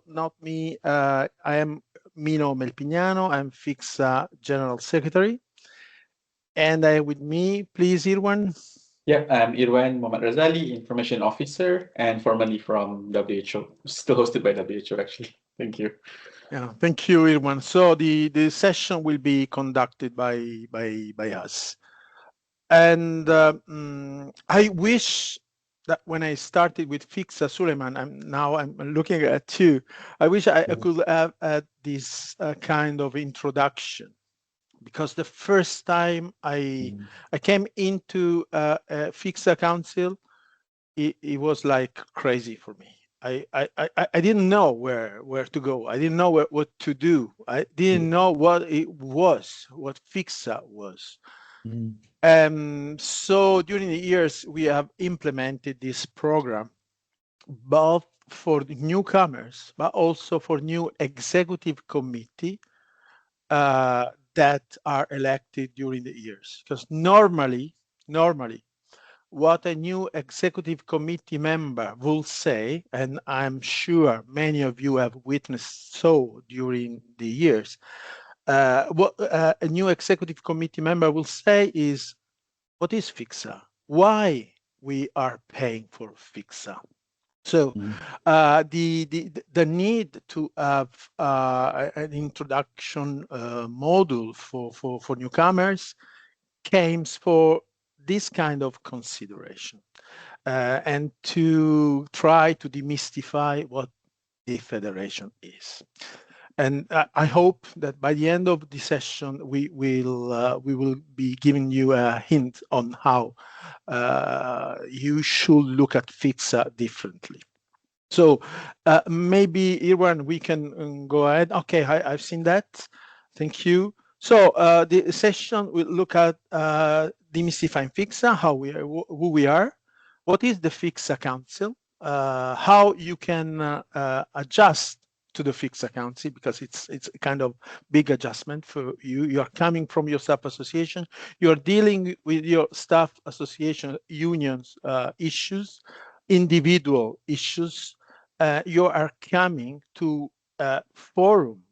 not me. I am Mino Melpignano. I'm FICSA General Secretary. And with me, please, Irwan. Yeah, I'm Irwan Mohammad Razali, Information Officer, and formerly from WHO. Still hosted by WHO, actually. Thank you. Yeah, thank you, Irwan. So the session will be conducted by us. And I wish that when I started with FICSA Suleiman, I'm looking at you. I wish I could have had this kind of introduction, because the first time I came into FICSA Council, it was like crazy for me. I didn't know where to go. I didn't know what to do. I didn't know what it was, what FICSA was. So during the years, we have implemented this program, both for the newcomers, but also for new executive committee that are elected during the years. Because normally, what a new executive committee member will say, and I'm sure many of you have witnessed so during the years, what a new executive committee member will say is, what is FICSA? Why we are paying for FICSA? So the need to have an introduction module for newcomers came for this kind of consideration, and to try to demystify what the federation is. And I hope that by the end of the session, we will be giving you a hint on how you should look at FICSA differently. So maybe, Irwan, we can go ahead. Okay, I've seen that. Thank you. So the session will look at demystifying FICSA, who we are, what is the FICSA Council, how you can adjust to the FICSA Council, because it's a kind of big adjustment for you. You are coming from your staff association. You're dealing with your staff association unions issues, individual issues. You are coming to a forum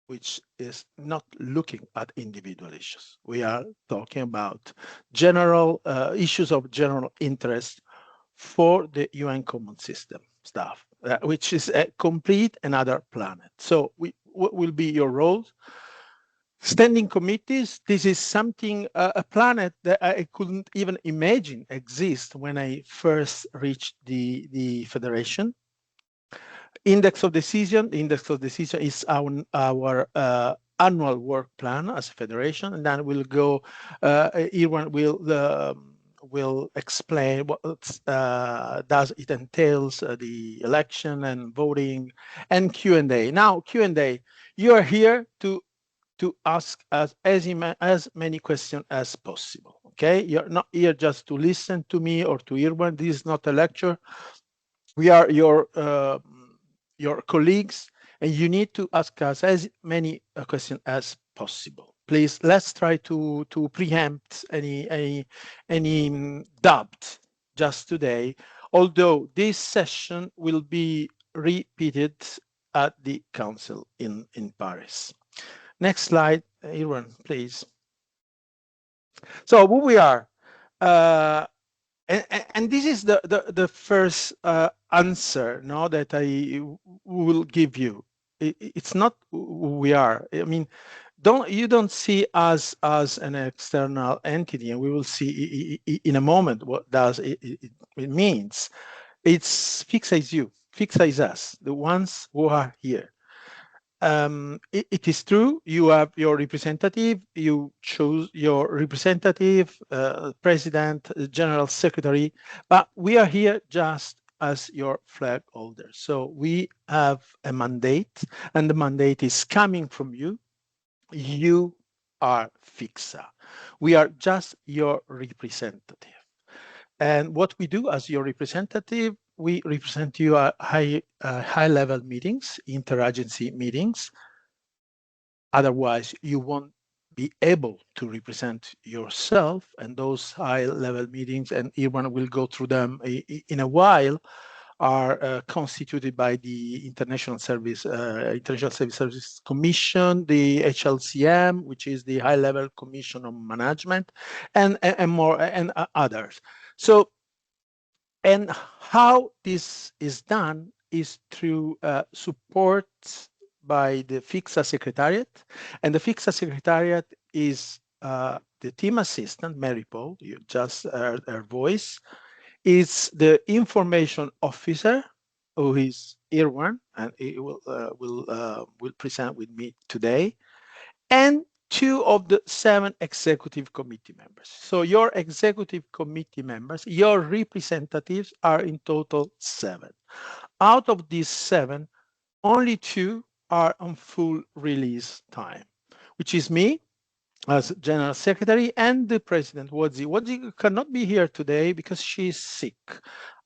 which is not looking at individual issues. We are talking about general issues of general interest for the UN Common System staff, which is a complete another planet. So what will be your roles? Standing committees, this is something, a planet that I couldn't even imagine exist when I first reached the Federation. Index of decision. The index of decision is our annual work plan as a federation, and then we'll go. Irwan will explain what does it entails, the election and voting, and Q&A. Now Q&A. You are here to ask us as many questions as possible. Okay, you're not here just to listen to me or to Irwan. This is not a lecture. We are your colleagues, and you need to ask us as many questions as possible. Please, let's try to preempt any doubt just today, although this session will be repeated at the council in Paris. Next slide, Irwan, please. So who we are. And this is the first answer, no, that I will give you. It's not who we are. I mean, you don't see us as an external entity, and we will see in a moment what does it means. It's FICSA is you, FICSA is us, the ones who are here. It is true, you have your representative, you choose your representative, president, general secretary, but we are here just as your flag holders. So we have a mandate, and the mandate is coming from you. You are FICSA. We are just your representative. And what we do as your representative, we represent you at high-level meetings, interagency meetings. Otherwise, you won't be able to represent yourself. And those high-level meetings, and Irwan will go through them in a while, are constituted by the International Service Commission, the HLCM, which is the High Level Commission on Management, and others. So, and how this is done is through support by the FICSA Secretariat, and the FICSA Secretariat is the team assistant, Mary Paul, you just heard her voice, is the information officer, who is Irwan, and he will present with me today, and 2 of the 7 executive committee members. So your executive committee members, your representatives are in total 7. Out of these 7, only 2 are on full release time, which is me as General Secretary and the President, Wadzi. Wadzi cannot be here today because she's sick,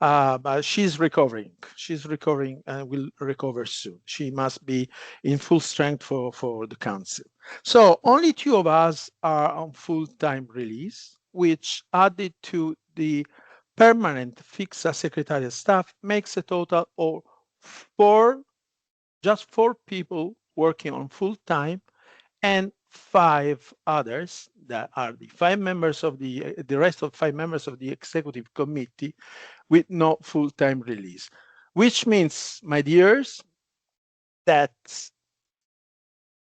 but she's recovering. She's recovering and will recover soon. She must be in full strength for the Council. So only 2 of us are on full-time release, which added to the permanent FICSA Secretariat staff makes a total of 4, just 4 people working on full-time, and 5 others that are the 5 members of the rest of 5 members of the executive committee with no full-time release, which means, my dears, that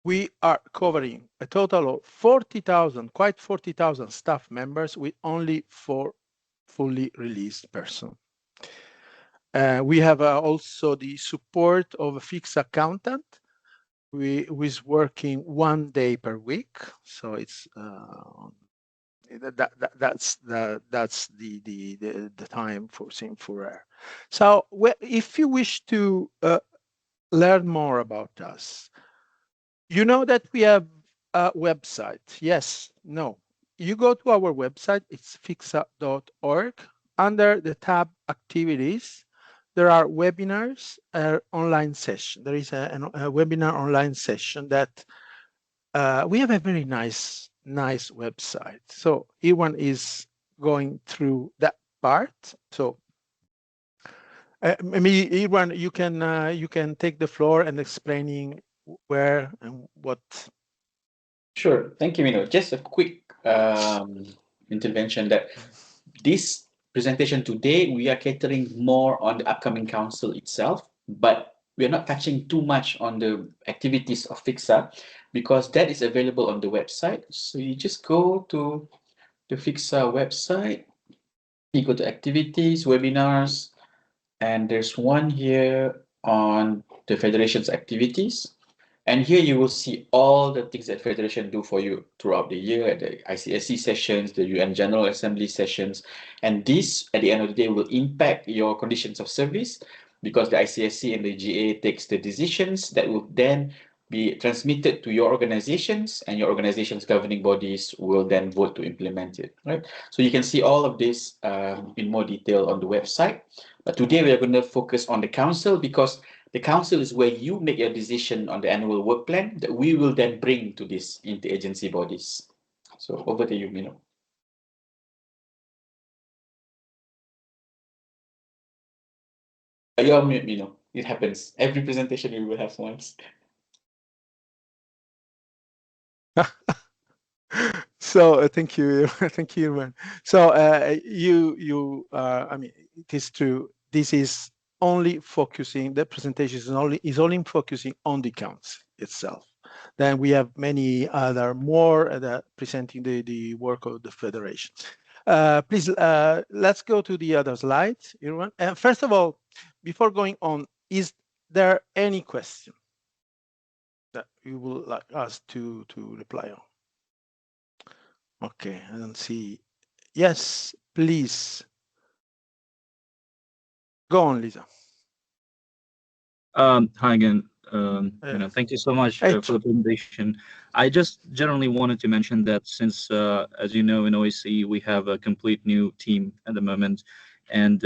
we are covering a total of 40,000, quite 40,000 staff members with only 4 fully released persons. We have also the support of a fixed accountant who is working 1 day per week, so it's that's the time for her. So if you wish to learn more about us, you know that we have a website. Yes, no. You go to our website, it's ficsa.org. Under the tab activities, there are webinars, online session. There is a webinar online session that we have a very nice website. So Iwan is going through that part. So maybe Iwan, you can take the floor and explaining where and what. Sure. Thank you, Mino. Just a quick intervention that this presentation today, we are catering more on the upcoming council itself, but we are not touching too much on the activities of FICSA because that is available on the website. So you just go to the FICSA website, you go to activities, webinars, and there's one here on the Federation's activities. And here you will see all the things that Federation do for you throughout the year, the ICSC sessions, the UN General Assembly sessions. And this, at the end of the day, will impact your conditions of service because the ICSC and the GA takes the decisions that will then be transmitted to your organizations, and your organization's governing bodies will then vote to implement it, right? So you can see all of this in more detail on the website. But today we are going to focus on the council because the council is where you make your decision on the annual work plan that we will then bring to these interagency bodies. So over to you, Mino. You're on mute, Mino. It happens. Every presentation we will have once. So thank you, thank you, Irwan. So I mean, it is true. This is only focusing. The presentation is only focusing on the council itself. Then we have many other more that presenting the work of the federation. Please, let's go to the other slide, Irwan. First of all, before going on, is there any question that you would like us to reply on? Okay, I don't see. Yes, please. Go on, Lisa. Hi again. Thank you so much for the presentation. I just generally wanted to mention that since, as you know, in OAC, we have a complete new team at the moment, and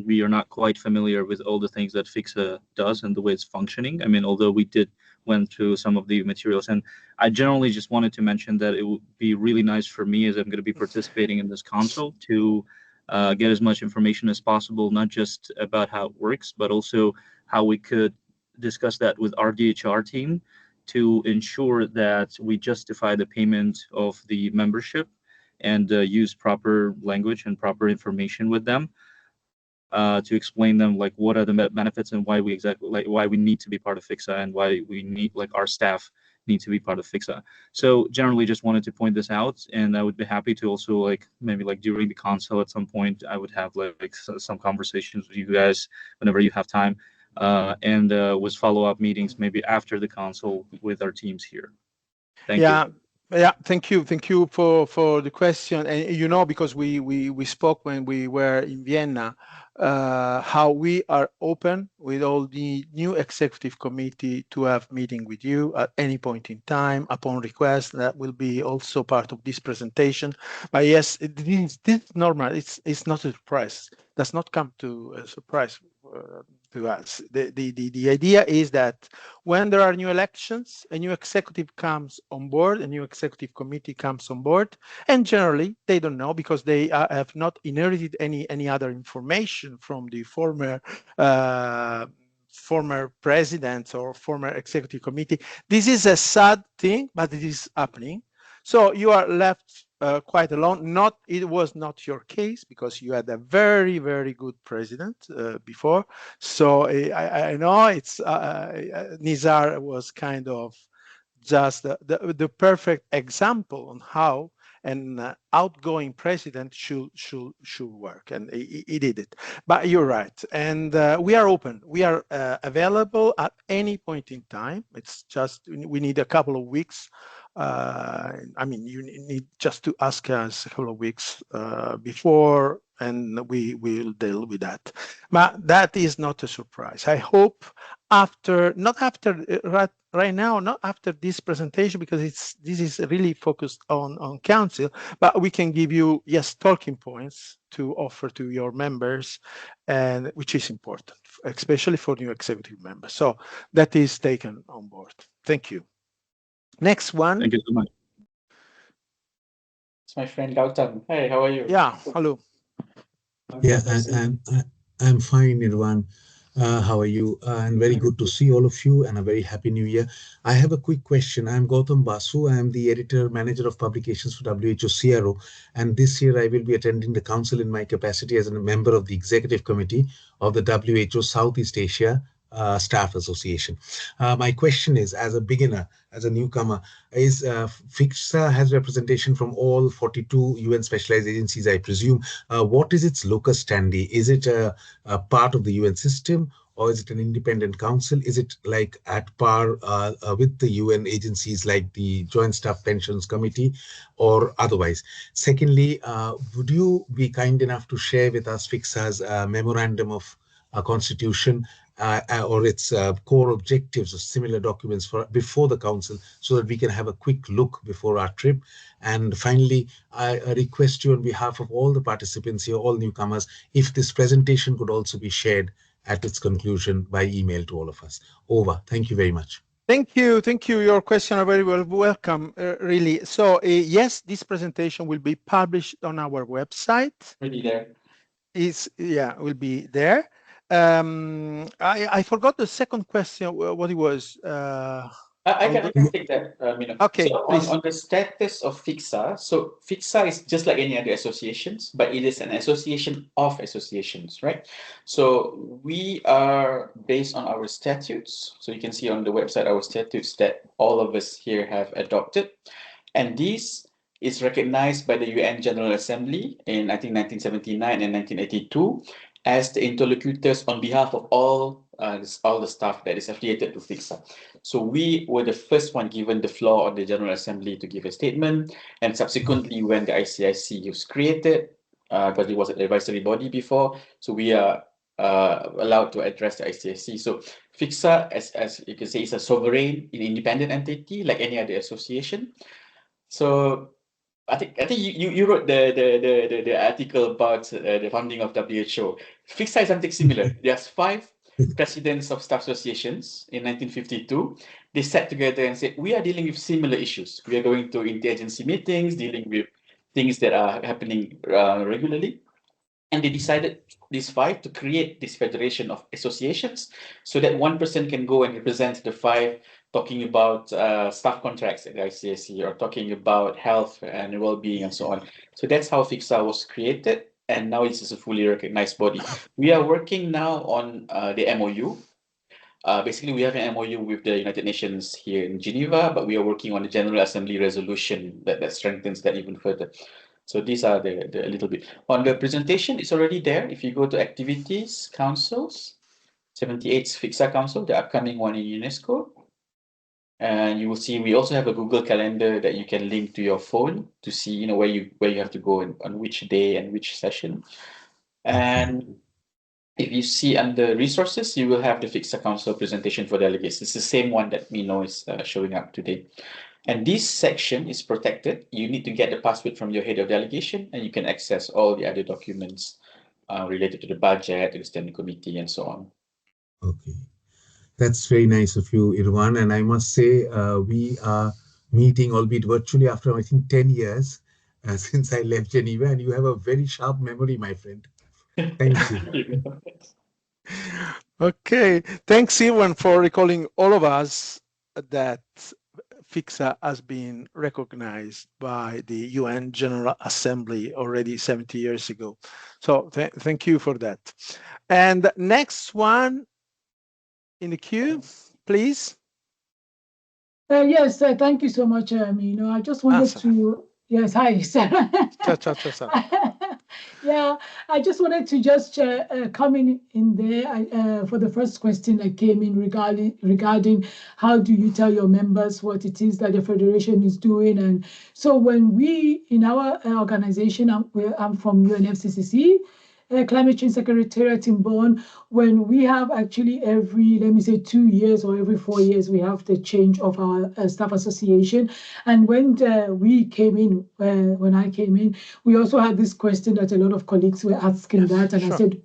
we are not quite familiar with all the things that FICSA does and the way it's functioning. I mean, although we went through some of the materials, and I generally just wanted to mention that it would be really nice for me, as I'm going to be participating in this council, to get as much information as possible, not just about how it works, but also how we could discuss that with our DHR team to ensure that we justify the payment of the membership and use proper language and proper information with them to explain them like what are the benefits and why we exactly like why we need to be part of FICSA and why we need like our staff need to be part of FICSA. So generally just wanted to point this out, and I would be happy to also like maybe like during the council at some point I would have like some conversations with you guys whenever you have time, and with follow-up meetings maybe after the council with our teams here. Thank you. Yeah, thank you for the question. And you know, because we spoke when we were in Vienna, how we are open with all the new executive committee to have meeting with you at any point in time upon request. That will be also part of this presentation. But yes, this is normal. It's not a surprise. Does not come to a surprise to us. The idea is that when there are new elections, a new executive comes on board, a new executive committee comes on board, and generally they don't know because they have not inherited any other information from the former president or former executive committee. This is a sad thing, but it is happening. So you are left quite alone. It was not your case because you had a very, very good president before. So I know it's Nizar was kind of just the perfect example on how an outgoing president should work, and he did it. But you're right, and we are open. We are available at any point in time. It's just we need a couple of weeks. I mean, you need just to ask us a couple of weeks before, and we will deal with that. But that is not a surprise. I hope not after right now, not after this presentation, because this is really focused on council, but we can give you, yes, talking points to offer to your members, and which is important, especially for new executive members. So that is taken on board. Thank you. Next one. Thank you so much. It's my friend Gautam. Hey, how are you? Yeah, hello. Yeah, I'm fine, Irwan. How are you? And very good to see all of you, and a very happy new year. I have a quick question. I'm Gautam Basu. I'm the editor manager of publications for WHO CRO, and this year I will be attending the council in my capacity as a member of the executive committee of the WHO Southeast Asia Staff Association. My question is, as a beginner, as a newcomer, is FICSA has representation from all 42 UN specialized agencies, I presume. What is its locus standi? Is it a part of the UN system, or is it an independent council? Is it like at par with the UN agencies like the Joint Staff Pensions Committee or otherwise? Secondly, would you be kind enough to share with us FICSA's memorandum of constitution or its core objectives or similar documents before the council, so that we can have a quick look before our trip? And finally, I request you on behalf of all the participants here, all newcomers, if this presentation could also be shared at its conclusion by email to all of us. Over. Thank you very much. Thank you. Your question are very welcome, really. So yes, this presentation will be published on our website. Really there. Will be there. I forgot the second question. What it was? I can take that. Okay, so on the status of FICSA, so FICSA is just like any other associations, but it is an association of associations, right? So we are based on our statutes. So you can see on the website our statutes that all of us here have adopted, and this is recognized by the UN General Assembly in I think 1979 and 1982 as the interlocutors on behalf of all the staff that is affiliated to FICSA. So we were the first one given the floor on the General Assembly to give a statement, and subsequently when the ICIC was created, because it was an advisory body before, so we are allowed to address the ICIC. So FICSA, as you can say, is a sovereign and independent entity like any other association. So I think you wrote the article about the founding of WHO. FICSA is something similar. There's 5 presidents of staff associations in 1952. They sat together and said, we are dealing with similar issues. We are going to interagency meetings, dealing with things that are happening regularly. And they decided, these five, to create this federation of associations so that one person can go and represent the five, talking about staff contracts at the ICSC, or talking about health and well-being and so on. So that's how FICSA was created, and now it's a fully recognized body. We are working now on the MOU. Basically, we have an MOU with the United Nations here in Geneva, but we are working on the General Assembly resolution that strengthens that even further. So these are the little bit. On the presentation, it's already there. If you go to activities, councils, 78 FICSA Council, the upcoming one in UNESCO. And you will see we also have a Google Calendar that you can link to your phone to see, you know, where you have to go and on which day and which session. And if you see under resources, you will have the FICSA Council presentation for delegates. It's the same one that Mino is showing up today. And this section is protected. You need to get the password from your head of delegation, and you can access all the other documents related to the budget, to the standing committee, and so on. Okay. That's very nice of you, Irwan. And I must say, we are meeting, albeit virtually, after I think 10 years since I left Geneva, and you have a very sharp memory, my friend. Thank you. Okay, thanks, Irwan, for recalling all of us that FICSA has been recognized by the UN General Assembly already 70 years ago. So thank you for that. And next one in the queue, please. Yes, thank you so much, Mino. I just wanted to, yes, hi, Sarah. Yeah, I just wanted to just come in there for the first question that came in regarding how do you tell your members what it is that the Federation is doing. And so when we, in our organization, I'm from UNFCCC, Climate Change Secretariat in Bonn, when we have actually every, let me say, 2 years or every 4 years, we have the change of our staff association. And when we came in, when I came in, we also had this question that a lot of colleagues were asking that. And I said,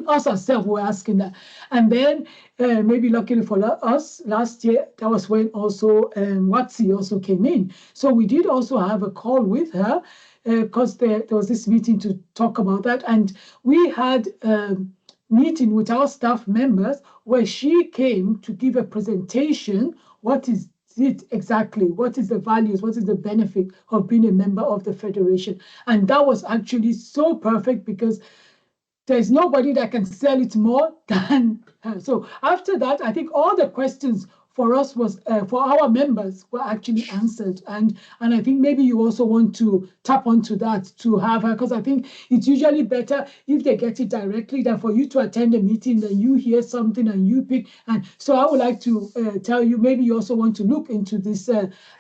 us ourselves were asking that. And then maybe luckily for us, last year, that was when also Watsi also came in. So we did also have a call with her, because there was this meeting to talk about that. And we had a meeting with our staff members where she came to give a presentation. What is it exactly? What is the values? What is the benefit of being a member of the Federation? And that was actually so perfect because there's nobody that can sell it more than her. So after that, I think all the questions for us was for our members were actually answered, and I think maybe you also want to tap onto that to have her, because I think it's usually better if they get it directly than for you to attend a meeting, then you hear something and you pick. And so I would like to tell you, maybe you also want to look into this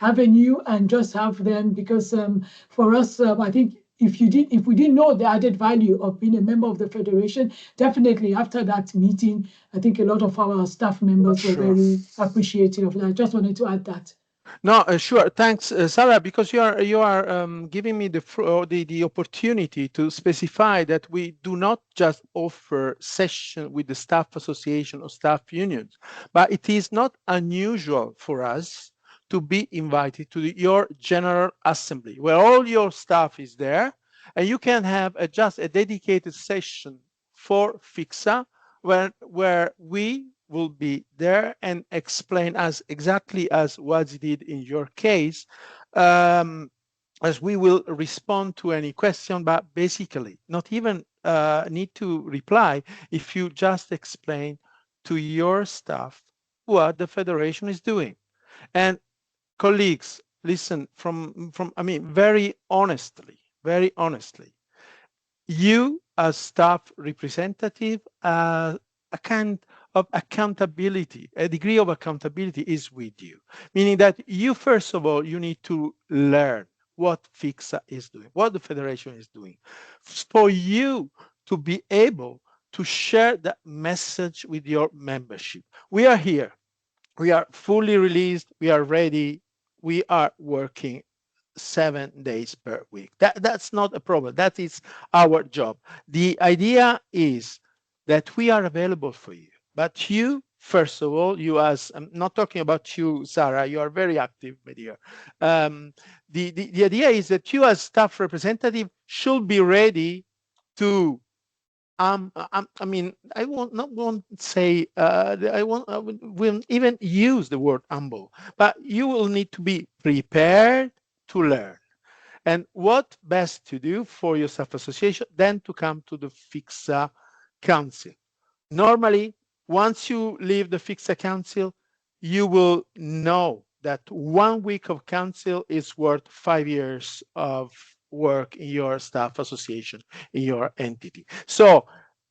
avenue and just have them, because for us, I think if we didn't know the added value of being a member of the Federation, definitely after that meeting, I think a lot of our staff members were very appreciative of that. I just wanted to add that. No, sure. Thanks, Sarah, because you are giving me the opportunity to specify that we do not just offer session with the staff association or staff unions, but it is not unusual for us to be invited to your General Assembly, where all your staff is there, and you can have just a dedicated session for FICSA, where we will be there and explain as exactly as Wazi did in your case, as we will respond to any question, but basically not even need to reply if you just explain to your staff what the Federation is doing. And colleagues, listen, very honestly, you as staff representative, a kind of accountability, a degree of accountability is with you, meaning that you, first of all, you need to learn what FICSA is doing, what the Federation is doing, for you to be able to share that message with your membership. We are here. We are fully released. We are ready. We are working 7 days per week. That's not a problem. That is our job. The idea is that we are available for you. But you, first of all, you as, I'm not talking about you, Sarah, you are very active, my dear. The idea is that you as staff representative should be ready to I mean, I won't say will even use the word humble, but you will need to be prepared to learn. And what best to do for your self-association than to come to the FICSA Council. Normally, once you leave the FICSA Council, you will know that 1 week of council is worth 5 years of work in your staff association, in your entity. So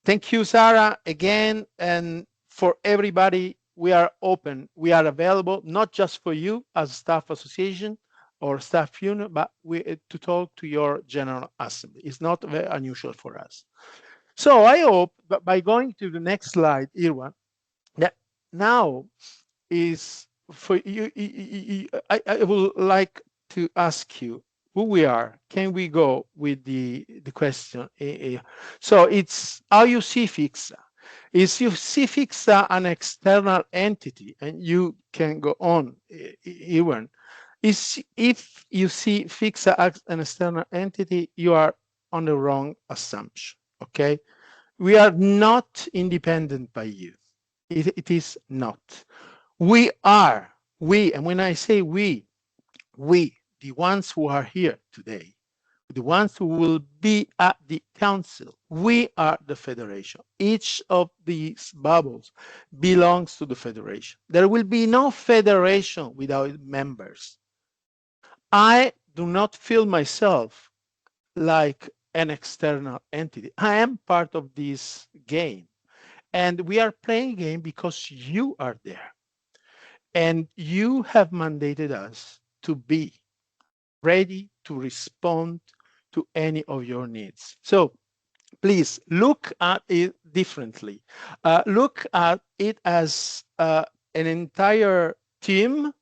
thank you, Sarah, again. And for everybody, we are open. We are available, not just for you as staff association or staff union, but to talk to your General Assembly. It's not very unusual for us. So I hope that by going to the next slide, Irwan, that now is for you. I would like to ask you who we are. Can we go with the question? So it's how you see FICSA. Is you see FICSA an external entity, and you can go on, Irwan. Is if you see FICSA as an external entity, you are on the wrong assumption. Okay, we are not independent by you. It is not. We are, and when I say we, the ones who are here today, the ones who will be at the council, we are the federation. Each of these bubbles belongs to the federation. There will be no federation without members. I do not feel myself like an external entity. I am part of this game. And we are playing a game because you are there. And you have mandated us to be ready to respond to any of your needs. So please look at it differently. Look at it as an entire team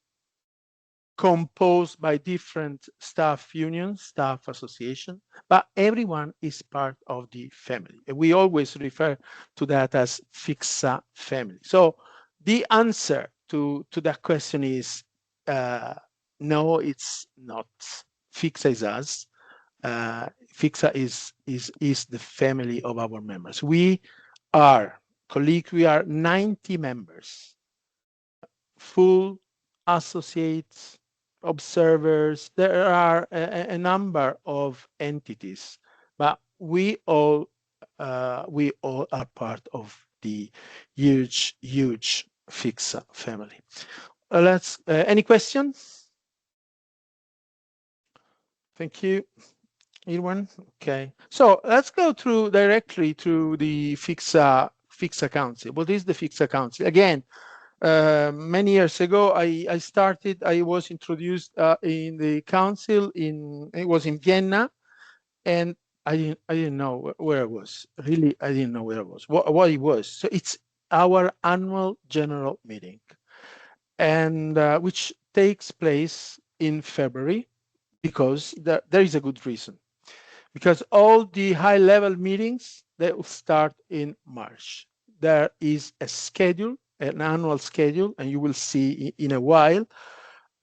composed by different staff unions, staff association, but everyone is part of the family. And we always refer to that as FICSA family. So the answer to that question is no, it's not. FICSA is us. FICSA is the family of our members. We are, colleagues, we are 90 members, full associates, observers. There are a number of entities, but we all are part of the huge FICSA family. Let's any questions? Thank you, Irwan. Okay, so let's go directly through the FICSA Council. What is the FICSA Council? Again, many years ago, I was introduced in the council it was in Vienna, and I didn't know where it was. Really, I didn't know where it was, what it was. So it's our annual general meeting, and which takes place in February, because there is a good reason. Because all the high-level meetings, they will start in March. There is a schedule, an annual schedule, and you will see in a while,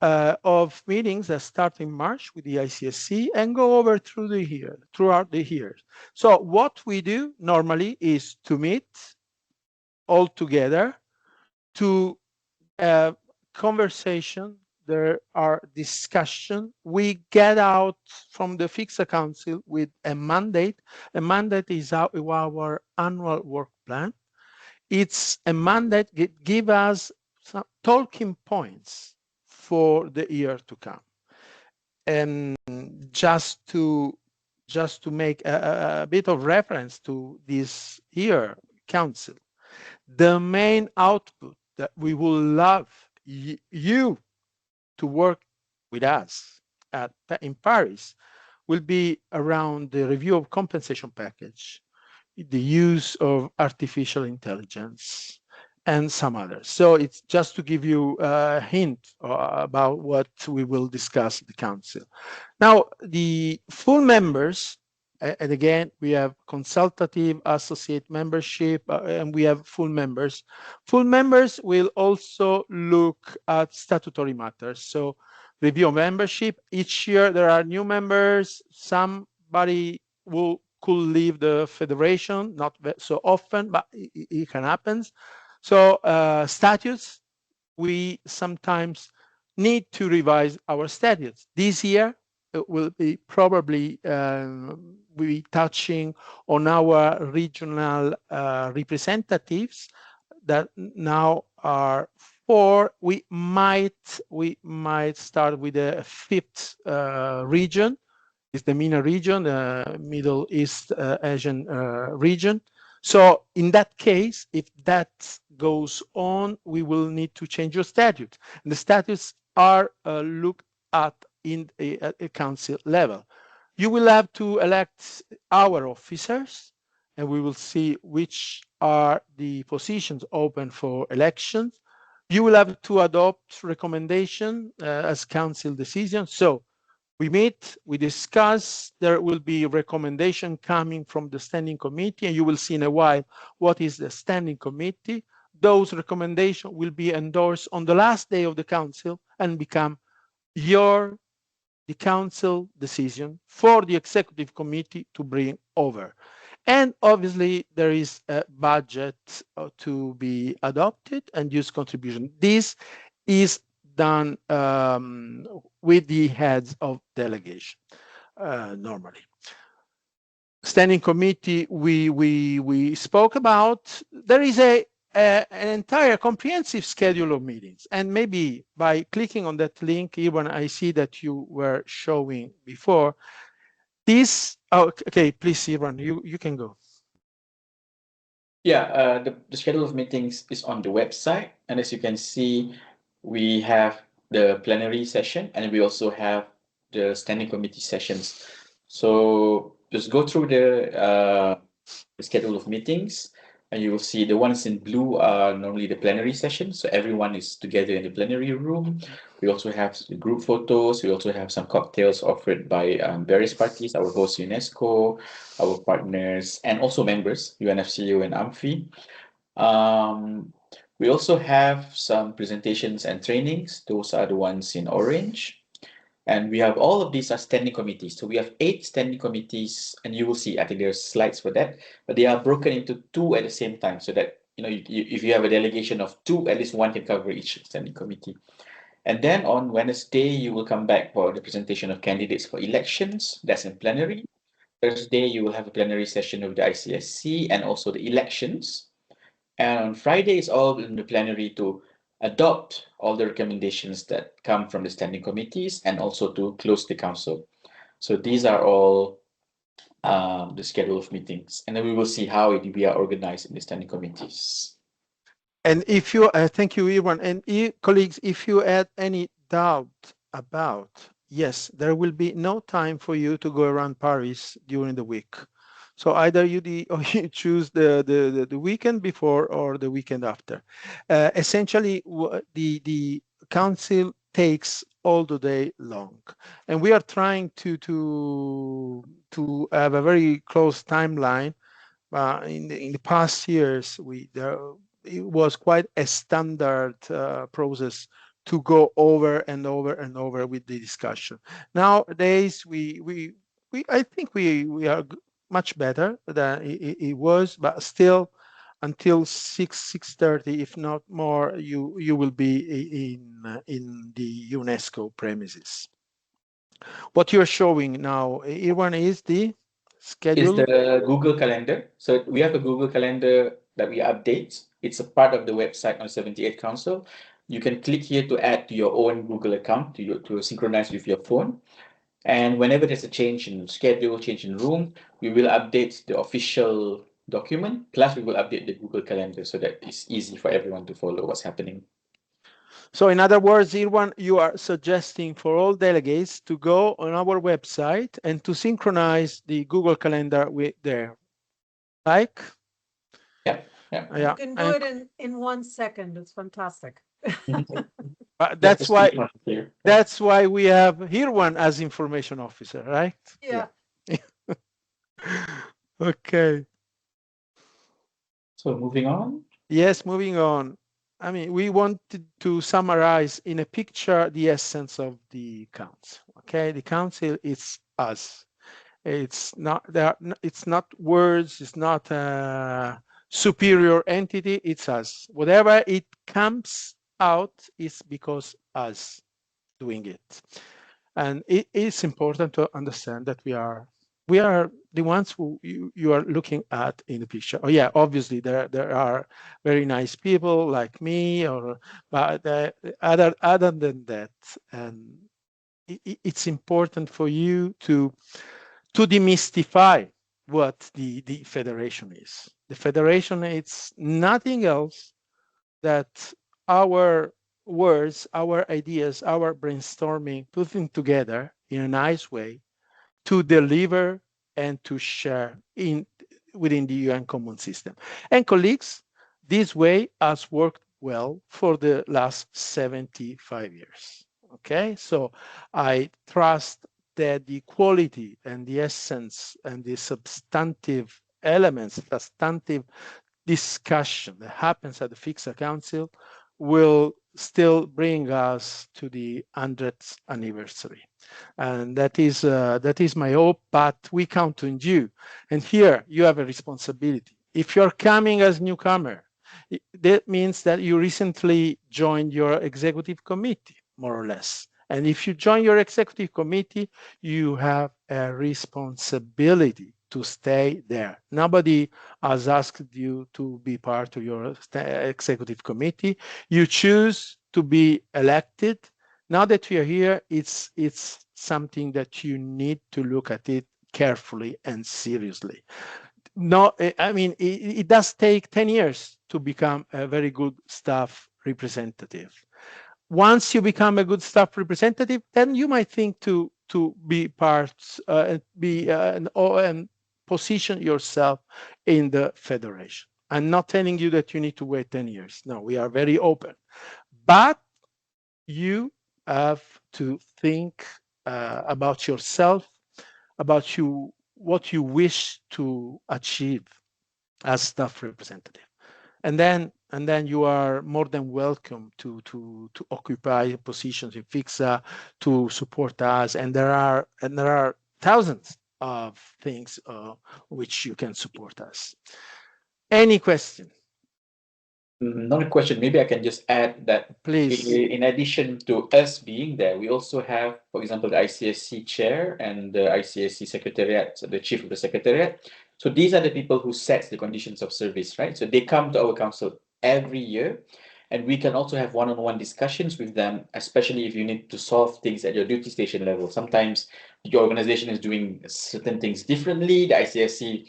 of meetings that start in March with the ICSC and go over throughout the years. So what we do normally is to meet all together, to conversation, there are discussion. We get out from the FICSA Council with a mandate. A mandate is our annual work plan. It's a mandate that gives us some talking points for the year to come. And just to make a bit of reference to this year council, the main output that we would love you to work with us in Paris will be around the review of compensation package, the use of artificial intelligence, and some others. So it's just to give you a hint about what we will discuss at the council. Now, the full members, and again, we have consultative associate membership, and we have full members. Full members will also look at statutory matters. So review of membership. Each year there are new members. Somebody will could leave the federation, not so often, but it can happen. So statutes, we sometimes need to revise our statutes. This year, it will be probably be touching on our regional representatives that now are four. We might start with the fifth region. It's the MENA region, the Middle East Asian region. So in that case, if that goes on, we will need to change your statute. And the statutes are looked at in a council level. You will have to elect our officers, and we will see which are the positions open for elections. You will have to adopt recommendation as council decision. So we meet, we discuss, there will be a recommendation coming from the standing committee, and you will see in a while what is the standing committee. Those recommendations will be endorsed on the last day of the council and become the council decision for the executive committee to bring over. And obviously there is a budget to be adopted and use contribution. This is done with the heads of delegation normally. Standing committee we spoke about. There is an entire comprehensive schedule of meetings, and maybe by clicking on that link, even I see that you were showing before this. Oh, okay, please, Ivan, you can go. Yeah, the schedule of meetings is on the website, and as you can see, we have the plenary session, and we also have the standing committee sessions. So just go through the schedule of meetings, and you will see the ones in blue are normally the plenary session. So everyone is together in the plenary room. We also have the group photos. We also have some cocktails offered by various parties, our host UNESCO, our partners, and also members, UNFCU and AMFI. We also have some presentations and trainings. Those are the ones in orange. And we have all of these are standing committees. So we have 8 standing committees, and you will see, I think there's slides for that, but they are broken into 2 at the same time, so that, you know, if you have a delegation of 2, at least 1 can cover each standing committee. And then on Wednesday, you will come back for the presentation of candidates for elections. That's in plenary. Thursday, you will have a plenary session of the ICSC and also the elections. And on Friday, it's all in the plenary to adopt all the recommendations that come from the standing committees and also to close the council. So these are all the schedule of meetings, and then we will see how we are organized in the standing committees. And if you, thank you, Ivan, and colleagues, if you had any doubt about, yes, there will be no time for you to go around Paris during the week. So either you choose the weekend before or the weekend after. Essentially, the council takes all the day long, and we are trying to have a very close timeline. In the past years, it was quite a standard process to go over and over and over with the discussion. Nowadays, I think we are much better than it was, but still until 6:30, if not more, you will be in the UNESCO premises. What you're showing now, Irwan, is the schedule. Is the Google Calendar. So we have a Google Calendar that we update. It's a part of the website on 78 Council. You can click here to add to your own Google account to synchronize with your phone. And whenever there's a change in schedule, change in room, we will update the official document, plus we will update the Google Calendar so that it's easy for everyone to follow what's happening. So in other words, Irwan, you are suggesting for all delegates to go on our website and to synchronize the Google Calendar with there. Like? Yeah. You can do it in 1 second. It's fantastic. That's why we have Irwan as information officer, right? Yeah. Okay. So moving on. Yes, moving on. I mean, we wanted to summarize in a picture the essence of the council. Okay, the council is us. It's not there. It's not words. It's not a superior entity. It's us. Whatever it comes out is because us doing it. And it is important to understand that we are the ones who you are looking at in the picture. Oh yeah, obviously there are very nice people like me, or but other than that, and it's important for you to demystify what the federation is. The federation is nothing else that our words, our ideas, our brainstorming, putting together in a nice way to deliver and to share within the UN common system. And colleagues, this way has worked well for the last 75 years. Okay, so I trust that the quality and the essence and the substantive elements, substantive discussion that happens at the FICSA Council will still bring us to the 100th anniversary. And that is my hope, but we count on you. And here you have a responsibility. If you're coming as newcomer, that means that you recently joined your executive committee, more or less. And if you join your executive committee, you have a responsibility to stay there. Nobody has asked you to be part of your executive committee. You choose to be elected. Now that we are here, it's something that you need to look at it carefully and seriously. No, I mean, it does take 10 years to become a very good staff representative. Once you become a good staff representative, then you might think to be part, and position yourself in the federation. I'm not telling you that you need to wait 10 years. No, we are very open. But you have to think about yourself, about what you wish to achieve as staff representative. And then you are more than welcome to occupy positions in FICSA, to support us. And there are thousands of things which you can support us. Any question? Not a question. Maybe I can just add that, please. In addition to us being there, we also have, for example, the ICSC chair and the ICSC secretariat, so the chief of the secretariat. So these are the people who set the conditions of service, right? So they come to our council every year, and we can also have one-on-one discussions with them, especially if you need to solve things at your duty station level. Sometimes your organization is doing certain things differently. The ICSC,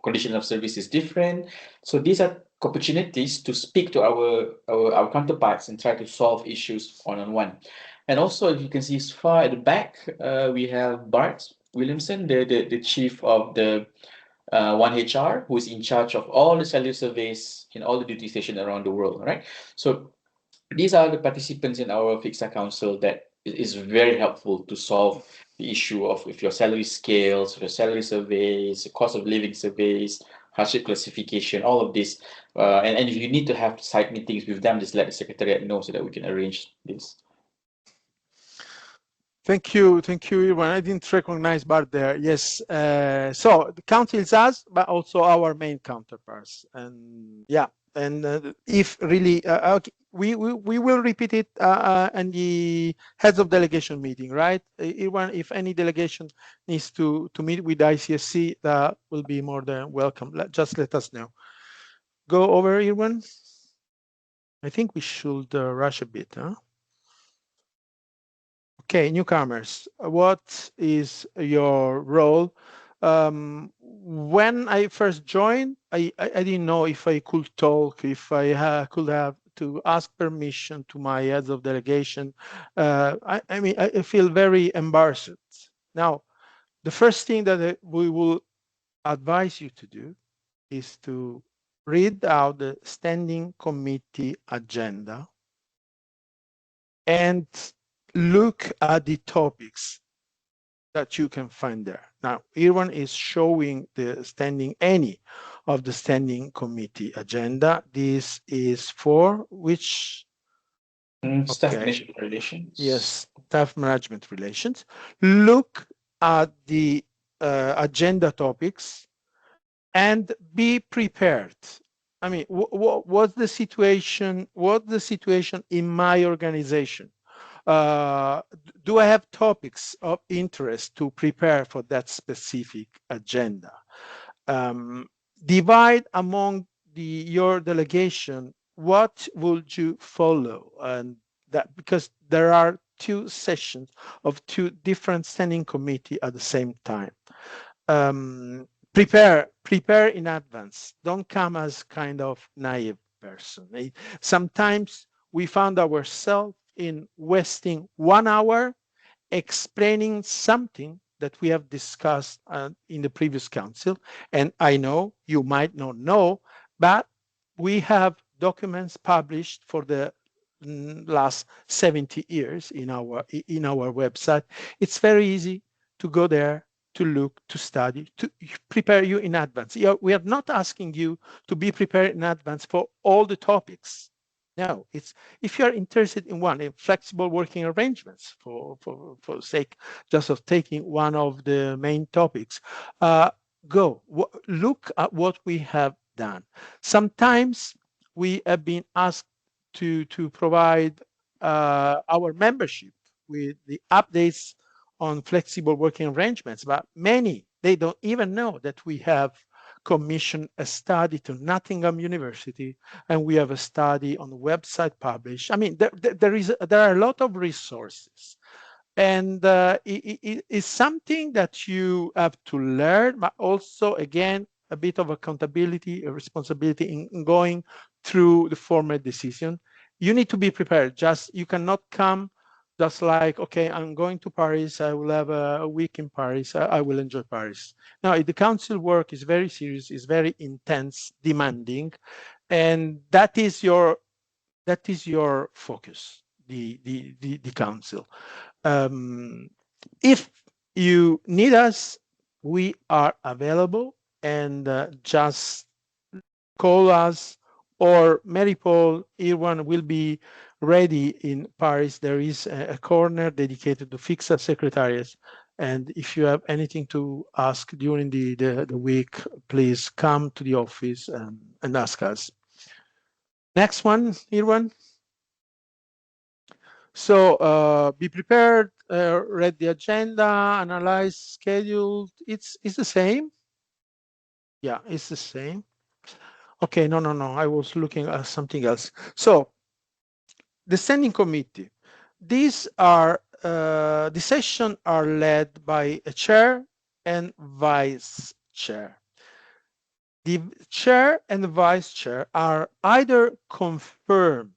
condition of service is different. So these are opportunities to speak to our counterparts and try to solve issues one-on-one. And also, if you can see far at the back, we have Bart Williamson, the chief of the 1HR, who is in charge of all the cellular surveys in all the duty stations around the world, right? So these are the participants in our FICSA Council that is very helpful to solve the issue of if your salary scales, your salary surveys, the cost of living surveys, hardship classification, all of this. And if you need to have site meetings with them, just let the secretariat know so that we can arrange this. Thank you, Irwan. I didn't recognize Bart there. Yes, so the council is us, but also our main counterparts. And yeah, and if really, okay, we will repeat it in the heads of delegation meeting, right? Irwan, if any delegation needs to meet with ICSC, that will be more than welcome. Just let us know. Go over, Irwan. I think we should rush a bit, huh? Okay, newcomers, what is your role? When I first joined, I didn't know if I could talk, if I could have to ask permission to my heads of delegation. I mean, I feel very embarrassed. Now, the first thing that we will advise you to do is to read out the standing committee agenda and look at the topics that you can find there. Now, Irwan is showing any of the standing committee agenda. This is for which? Staff management relations. Yes, staff management relations. Look at the agenda topics and be prepared. I mean, what's the situation? What's the situation in my organization? Do I have topics of interest to prepare for that specific agenda? Divide among your delegation what would you follow, and that because there are two sessions of two different standing committee at the same time. Prepare in advance. Don't come as kind of naive person. Sometimes we found ourselves in wasting 1 hour explaining something that we have discussed in the previous council. And I know you might not know, but we have documents published for the last 70 years in our website. It's very easy to go there, to look, to study, to prepare you in advance. We are not asking you to be prepared in advance for all the topics. No, it's if you are interested in one, in flexible working arrangements, for sake just of taking one of the main topics, go look at what we have done. Sometimes we have been asked to provide our membership with the updates on flexible working arrangements, but many, they don't even know that we have commissioned a study to Nottingham University, and we have a study on the website published. I mean, there are a lot of resources, and it is something that you have to learn, but also, again, a bit of accountability, a responsibility in going through the formal decision. You need to be prepared. You cannot come just like, okay, I'm going to Paris, I will have a week in Paris, I will enjoy Paris. Now, the council work is very serious, is very intense, demanding, and that is your focus, the council. If you need us, we are available, and just call us, or Mary Paul, Irwan will be ready in Paris. There is a corner dedicated to FICSA secretariats. And if you have anything to ask during the week, please come to the office and ask us. Next one, Irwan. So be prepared, read the agenda, analyze schedule. It's the same. Yeah, it's the same. Okay, no. I was looking at something else. So the standing committee. These are the sessions are led by a chair and vice chair. The chair and the vice chair are either confirmed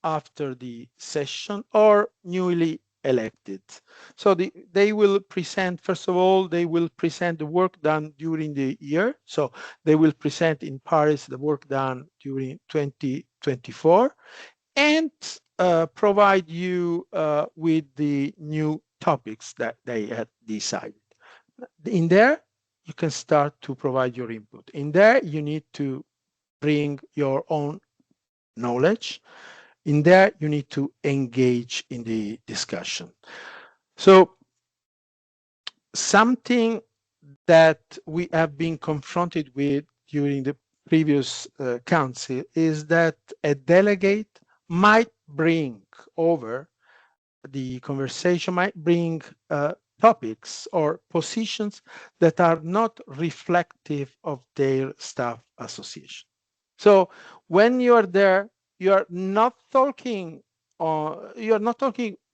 after the session or newly elected. So they will present, first of all, they will present the work done during the year. So they will present in Paris the work done during 2024 and provide you with the new topics that they had decided. In there, you can start to provide your input. In there, you need to bring your own knowledge. In there, you need to engage in the discussion. So something that we have been confronted with during the previous council is that a delegate might bring over the conversation, might bring topics or positions that are not reflective of their staff association. So when you are there, you are not talking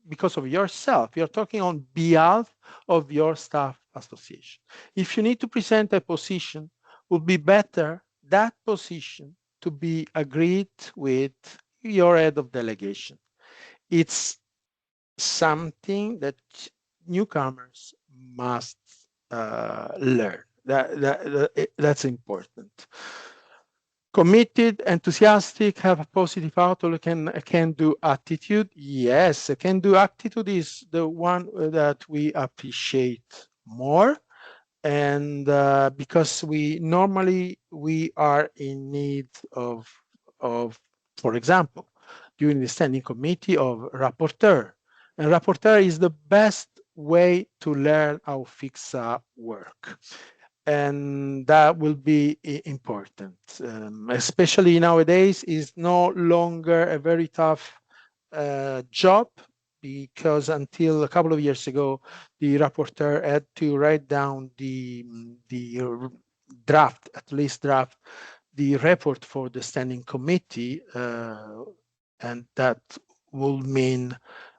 because of yourself, you're talking on behalf of your staff association. If you need to present a position, it would be better that position to be agreed with your head of delegation. It's something that newcomers must learn. That's important. Committed, enthusiastic, have a positive outlook, and a can-do attitude. Yes, a can-do attitude is the one that we appreciate more, and because we are in need of, for example, during the standing committee, of rapporteur. And rapporteur is the best way to learn how FICSA work. And that will be important, especially nowadays. Is no longer a very tough job, because until a couple of years ago, the rapporteur had to write down the draft, at least draft, the report for the standing committee, and that will mean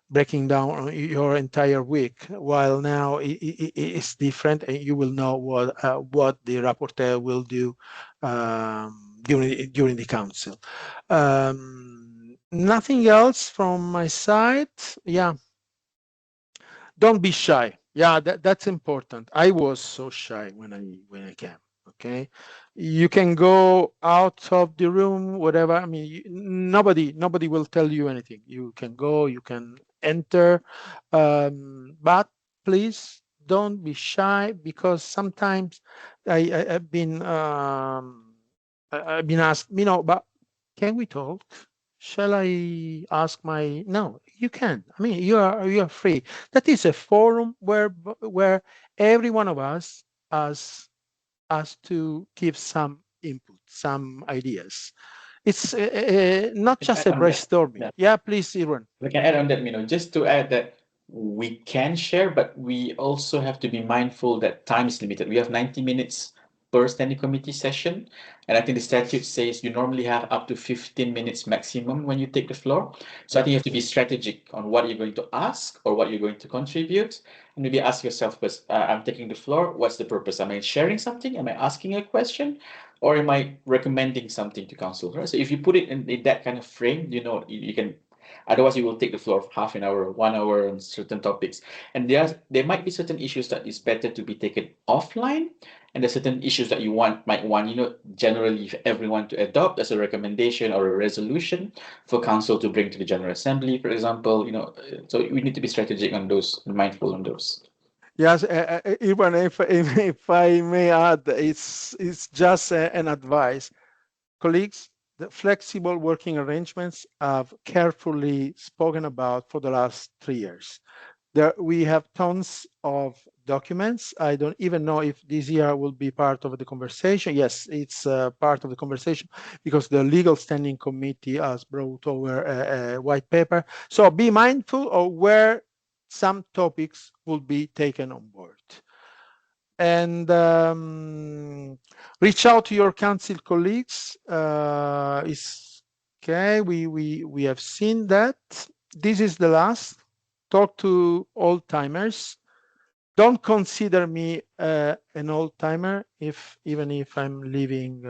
breaking down your entire week, while now it's different, and you will know what the rapporteur will do during the council. Nothing else from my side. Yeah, don't be shy. Yeah, that's important. I was so shy when I came. Okay, you can go out of the room, whatever. I mean, nobody will tell you anything. You can go, you can enter, but please don't be shy, because sometimes I've been asked, but can we talk? Shall I ask my? No, you can. I mean, you are free. That is a forum where every one of us has to give some input, some ideas. It's not just a brainstorming. Yeah, please, Irwan. We can add on that, just to add that we can share, but we also have to be mindful that time is limited. We have 90 minutes per standing committee session. And I think the statute says you normally have up to 15 minutes maximum when you take the floor. So I think you have to be strategic on what you're going to ask or what you're going to contribute. And maybe ask yourself, I'm taking the floor, what's the purpose? Am I sharing something? Am I asking a question? Or am I recommending something to council? Right? So if you put it in that kind of frame, you can. Otherwise, you will take the floor for half an hour, 1 hour on certain topics. And there might be certain issues that is better to be taken offline, and there's certain issues that you might want, generally everyone to adopt as a recommendation or a resolution for council to bring to the General Assembly, for example. So we need to be strategic on those, mindful on those. Yes, even if I may add, it's just an advice. Colleagues, the flexible working arrangements I've carefully spoken about for the last 3 years. We have tons of documents. I don't even know if this year will be part of the conversation. Yes, it's part of the conversation, because the legal standing committee has brought over a white paper. So be mindful of where some topics will be taken on board. And reach out to your council colleagues. Is okay. We have seen that. This is the last. Talk to old timers. Don't consider me an old timer, even if I'm leaving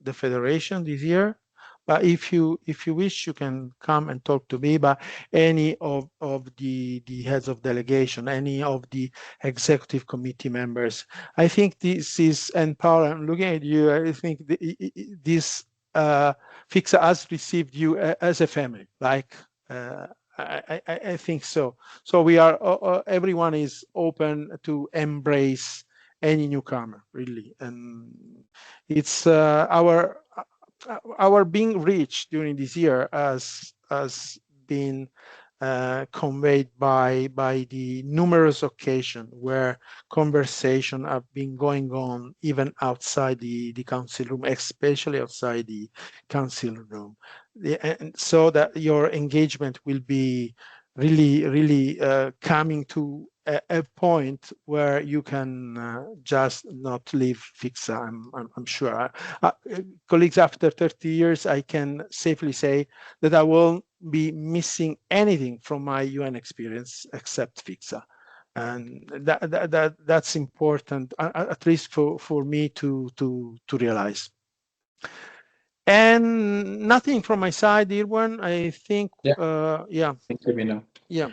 the federation this year. But if you wish, you can come and talk to me. But any of the heads of delegation, any of the executive committee members, I think this is, and Paul, I'm looking at you. I think this FICSA has received you as a family. Like I think so. So we are. Everyone is open to embrace any newcomer, really, and it's our being rich during this year has been conveyed by the numerous occasions where conversation have been going on even outside the council room, especially outside the council room, and so that your engagement will be really coming to a point where you can just not leave FICSA. I'm sure. Colleagues, after 30 years, I can safely say that I won't be missing anything from my UN experience except FICSA. And that's important, at least for me to realize. And nothing from my side, Irwan. I think, yeah. Thank you, Yeah.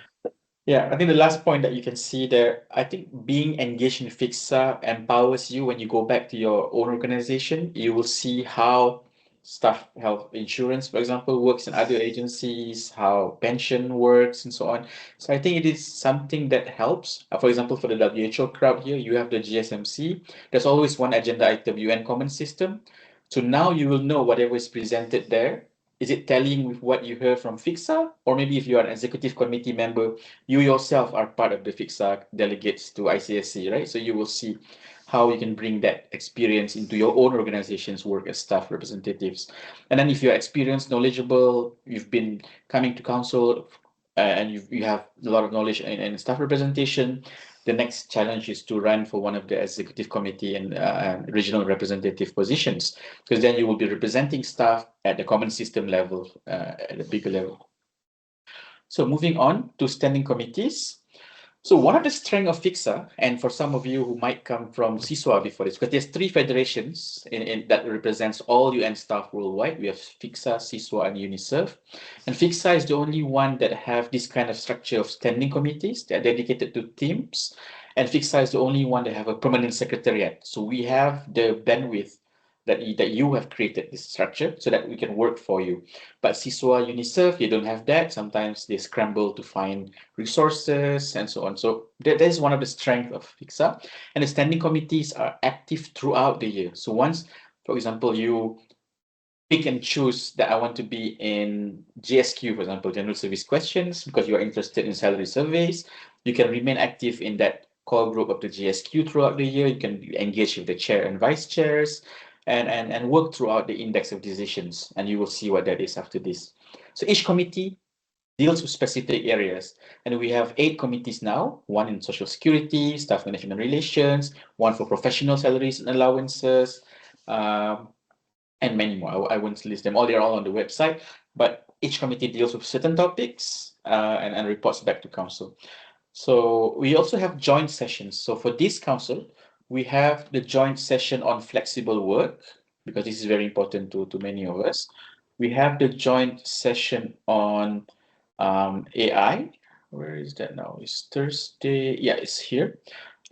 Yeah, I think the last point that you can see there, I think being engaged in FICSA empowers you when you go back to your own organization. You will see how staff health insurance, for example, works in other agencies, how pension works, and so on. So I think it is something that helps. For example, for the WHO crowd here, you have the GSMC. There's always one agenda item, UN Common System. So now you will know whatever is presented there is it tallying with what you heard from FICSA? Or maybe if you're an executive committee member, you yourself are part of the FICSA delegates to ICSC, right? So you will see how you can bring that experience into your own organization's work as staff representatives. And then if you're experienced, knowledgeable, you've been coming to council and you have a lot of knowledge in staff representation, the next challenge is to run for one of the executive committee and regional representative positions, because then you will be representing staff at the common system level, at a bigger level. So moving on to standing committees. So one of the strengths of FICSA, and for some of you who might come from CISWA before this, because there's 3 federations that represents all UN staff worldwide. We have FICSA, CISWA, and UNICEF. And FICSA is the only one that have this kind of structure of standing committees that are dedicated to teams. And FICSA is the only one that have a permanent secretariat. So we have the bandwidth that you have created this structure so that we can work for you. But CISWA, UNICEF, you don't have that. Sometimes they scramble to find resources and so on. So that is one of the strengths of FICSA. And the standing committees are active throughout the year. So once, for example, you pick and choose that I want to be in GSQ, for example, General Service Questions, because you are interested in salary surveys, you can remain active in that core group of the GSQ throughout the year. You can engage with the chair and vice chairs and work throughout the index of decisions, and you will see what that is after this. So each committee deals with specific areas, and we have 8 committees now, 1 in social security, staff management relations, 1 for professional salaries and allowances, and many more. I won't list them all, they're all on the website, but each committee deals with certain topics and reports back to council. So we also have joint sessions. So for this council, we have the joint session on flexible work, because this is very important to many of us. We have the joint session on AI. Where is that now? It's Thursday. Yeah, it's here.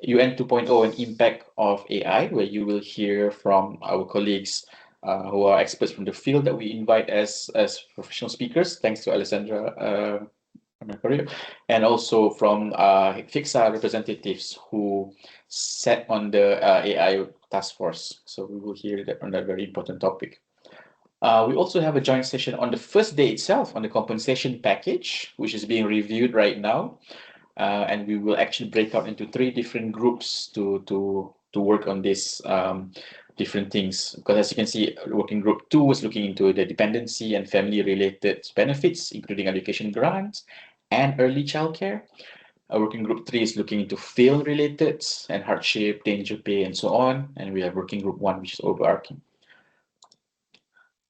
UN 2.0 and impact of AI, where you will hear from our colleagues who are experts from the field that we invite as professional speakers. Thanks to Alessandra and also from FICSA representatives who sat on the AI task force. So we will hear that on that very important topic. We also have a joint session on the first day itself on the compensation package, which is being reviewed right now. And we will actually break out into 3 different groups to work on these different things. Because as you can see, working group 2 was looking into the dependency and family related benefits, including education grants and early childcare. Working group 3 is looking into field related and hardship, danger pay, and so on. And we have working group 1, which is overarching.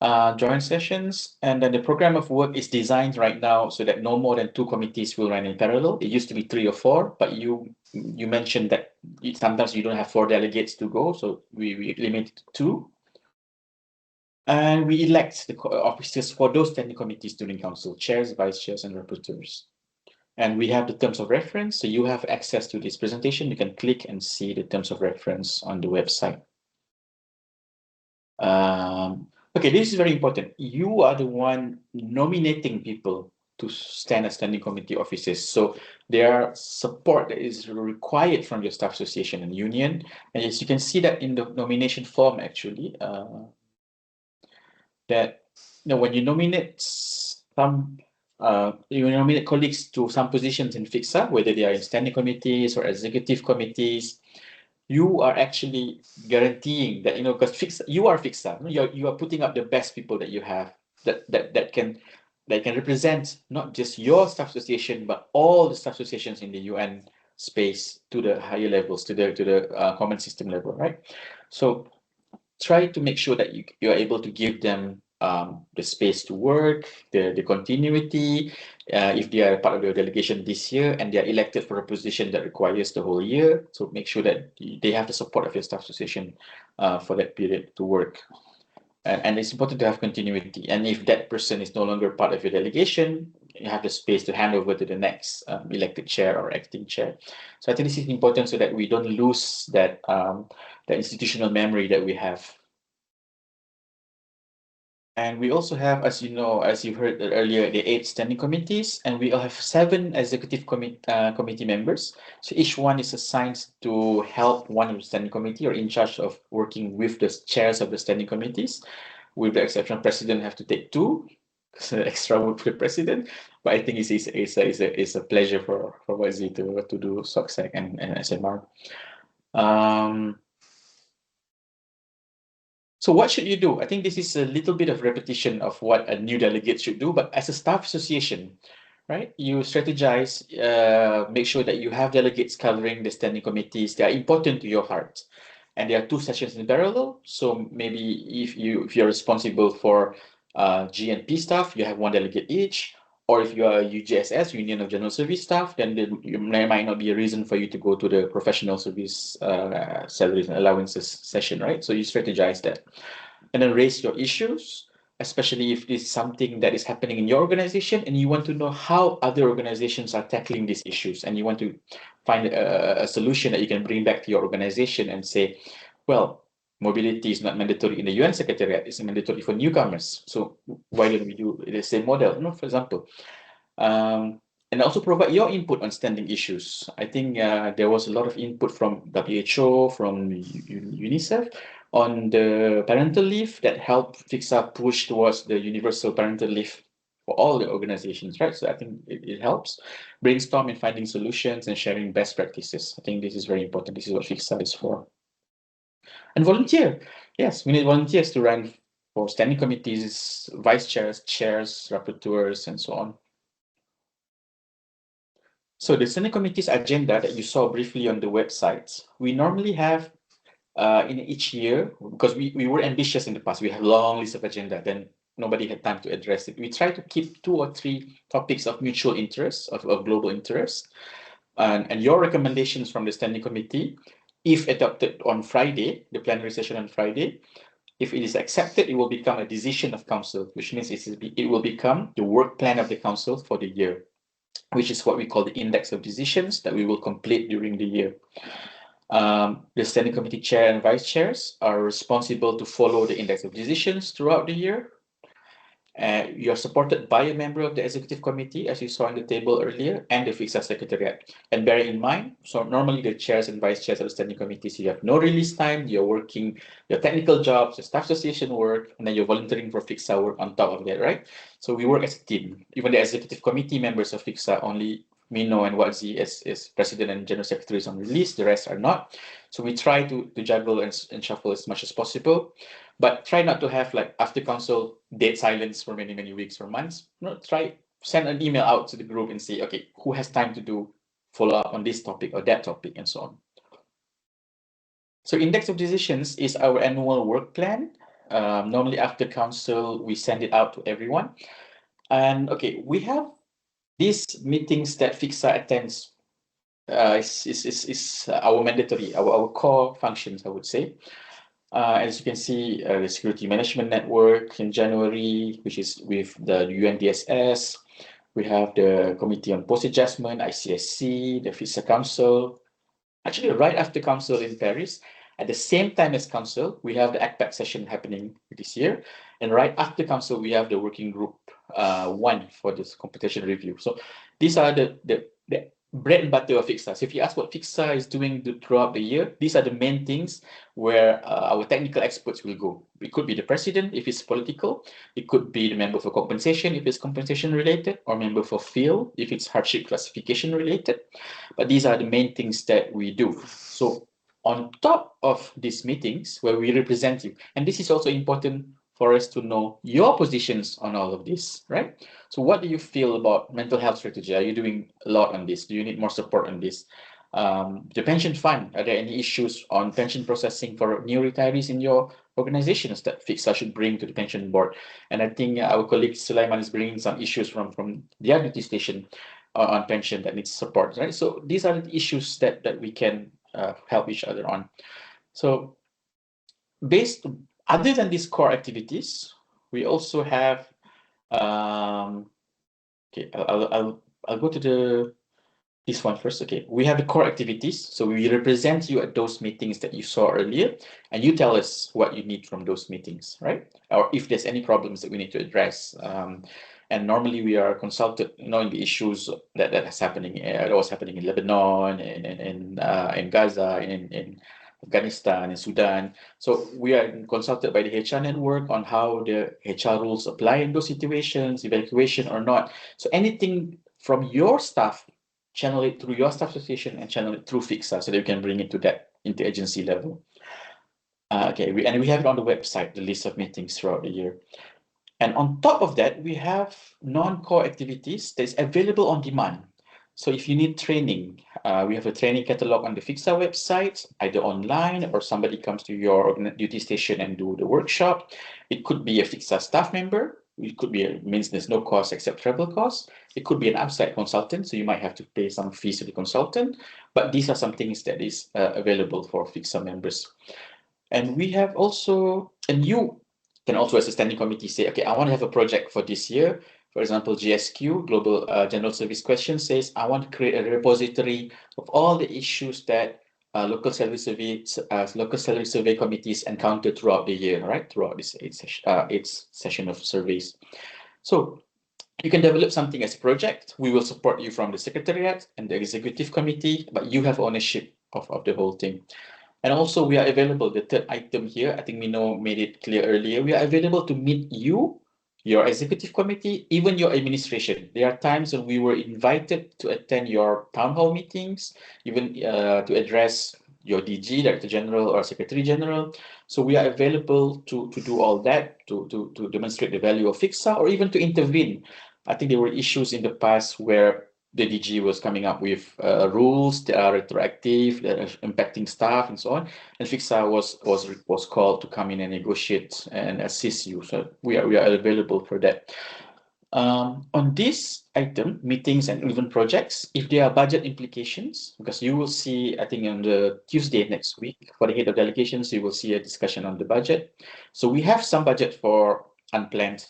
Joint sessions, and then the program of work is designed right now so that no more than 2 committees will run in parallel. It used to be 3 or 4, but you mentioned that sometimes you don't have 4 delegates to go, so we limit it to 2. And we elect the officers for those standing committees during council, chairs, vice chairs, and rapporteurs. And we have the terms of reference, so you have access to this presentation. You can click and see the terms of reference on the website. Okay, this is very important. You are the one nominating people to stand as standing committee officers. So there are support that is required from your staff association and union. And as you can see that in the nomination form, actually, that when you nominate you nominate colleagues to some positions in FICSA, whether they are in standing committees or executive committees, you are actually guaranteeing that, because FICSA, you are FICSA, you are putting up the best people that you have that can represent not just your staff association, but all the staff associations in the UN space to the higher levels, to the common system level, right? So try to make sure that you are able to give them the space to work, the continuity, if they are part of your delegation this year and they are elected for a position that requires the whole year. So make sure that they have the support of your staff association for that period to work. And it's important to have continuity. And if that person is no longer part of your delegation, you have the space to hand over to the next elected chair or acting chair. So I think this is important so that we don't lose that institutional memory that we have. And we also have, as you know, as you heard earlier, the 8 standing committees, and we have 7 executive committee members. So each one is assigned to help one of the standing committee or in charge of working with the chairs of the standing committees. With the exception, president have to take 2. extra work for the president, but I think it's a pleasure for YZ to do SOCSEC and SMR. So what should you do? I think this is a little bit of repetition of what a new delegate should do, but as a staff association, right? You strategize, make sure that you have delegates covering the standing committees. They are important to your heart. And there are 2 sessions in parallel. So maybe if you're responsible for G and P staff, you have 1 delegate each. Or if you are UGSS, Union of General Service Staff, then there might not be a reason for you to go to the professional service salaries and allowances session, right? So you strategize that. And then raise your issues, especially if it's something that is happening in your organization and you want to know how other organizations are tackling these issues, and you want to find a solution that you can bring back to your organization and say, well, mobility is not mandatory in the UN Secretariat, it's mandatory for newcomers. So why don't we do the same model, for example? And also provide your input on standing issues. I think there was a lot of input from WHO, from UNICEF on the parental leave that helped FICSA push towards the universal parental leave for all the organizations, right? So I think it helps brainstorm and finding solutions and sharing best practices. I think this is very important. This is what FICSA is for. And volunteer. Yes, we need volunteers to run for standing committees, vice chairs, chairs, rapporteurs, and so on. So the standing committee's agenda that you saw briefly on the website, we normally have in each year, because we were ambitious in the past, we have long list of agenda, then nobody had time to address it. We try to keep 2 or 3 topics of mutual interest, of global interest, and your recommendations from the standing committee, if adopted on Friday, the plenary session on Friday, if it is accepted, it will become a decision of council, which means it will become the work plan of the council for the year, which is what we call the index of decisions that we will complete during the year. The standing committee chair and vice chairs are responsible to follow the index of decisions throughout the year. You're supported by a member of the executive committee, as you saw in the table earlier, and the FICSA secretariat. And bear in mind, so normally the chairs and vice chairs of the standing committees, you have no release time, you're working your technical jobs, your staff association work, and then you're volunteering for FICSA work on top of that, right? So we work as a team. Even the executive committee members of FICSA, only Mino and Wazi as president and general secretaries on release, the rest are not. So we try to juggle and shuffle as much as possible, but try not to have like after council dead silence for many weeks or months. Try send an email out to the group and say, okay, who has time to do follow up on this topic or that topic and so on. So index of decisions is our annual work plan. Normally after council, we send it out to everyone. And okay, we have these meetings that FICSA attends is our mandatory, our core functions, I would say. As you can see, the Security Management Network in January, which is with the UNDSS. We have the Committee on Post-Adjustment, ICSC, the FICSA Council. Actually, right after Council in Paris, at the same time as Council, we have the ACPAC session happening this year. And right after Council, we have the Working Group 1 for this competition review. So these are the bread and butter of FICSA. So if you ask what FICSA is doing throughout the year, these are the main things where our technical experts will go. It could be the president if it's political. It could be the member for compensation if it's compensation related, or member for field if it's hardship classification related. But these are the main things that we do. So on top of these meetings where we represent you, and this is also important for us to know your positions on all of this, right? So what do you feel about mental health strategy? Are you doing a lot on this? Do you need more support on this? The pension fund, are there any issues on pension processing for new retirees in your organizations that FICSA should bring to the pension board? And I think our colleague Sulaiman is bringing some issues from their duty station on pension that needs support, right? So these are the issues that we can help each other on. So other than these core activities, we also have okay, I'll go to this one first. Okay, we have the core activities. So we represent you at those meetings that you saw earlier, and you tell us what you need from those meetings, right? Or if there's any problems that we need to address. And normally we are consulted, in the issues that was happening in Lebanon, in Gaza, in Afghanistan and Sudan. So we are consulted by the HR network on how the HR rules apply in those situations, evacuation or not. So anything from your staff, channel it through your staff association and channel it through FICSA so that you can bring it to that interagency level. Okay, we have it on the website, the list of meetings throughout the year. And on top of that, we have non-core activities that's available on demand. So if you need training, we have a training catalog on the FICSA website, either online or somebody comes to your duty station and do the workshop. It could be a FICSA staff member. It could be means there's no cost except travel costs. It could be an outside consultant, so you might have to pay some fees to the consultant. But these are some things that is available for FICSA members. And we have also, and you can also as a standing committee say, okay, I want to have a project for this year. For example, GSQ, Global General Service Question, says, I want to create a repository of all the issues that local salary survey committees encounter throughout the year, right? Throughout this eight session of surveys. So you can develop something as a project. We will support you from the Secretariat and the Executive Committee, but you have ownership of the whole thing. And also we are available, the third item here, I think Mino made it clear earlier, we are available to meet you, your executive committee, even your administration. There are times when we were invited to attend your town hall meetings, even to address your DG, Director General or Secretary General. So we are available to do all that, to demonstrate the value of FICSA or even to intervene. I think there were issues in the past where the DG was coming up with rules that are retroactive, that are impacting staff and so on. And FICSA was called to come in and negotiate and assist you. So we are available for that. On this item, meetings and even projects, if there are budget implications, because you will see, I think on the Tuesday next week, for the head of delegations, you will see a discussion on the budget. So we have some budget for unplanned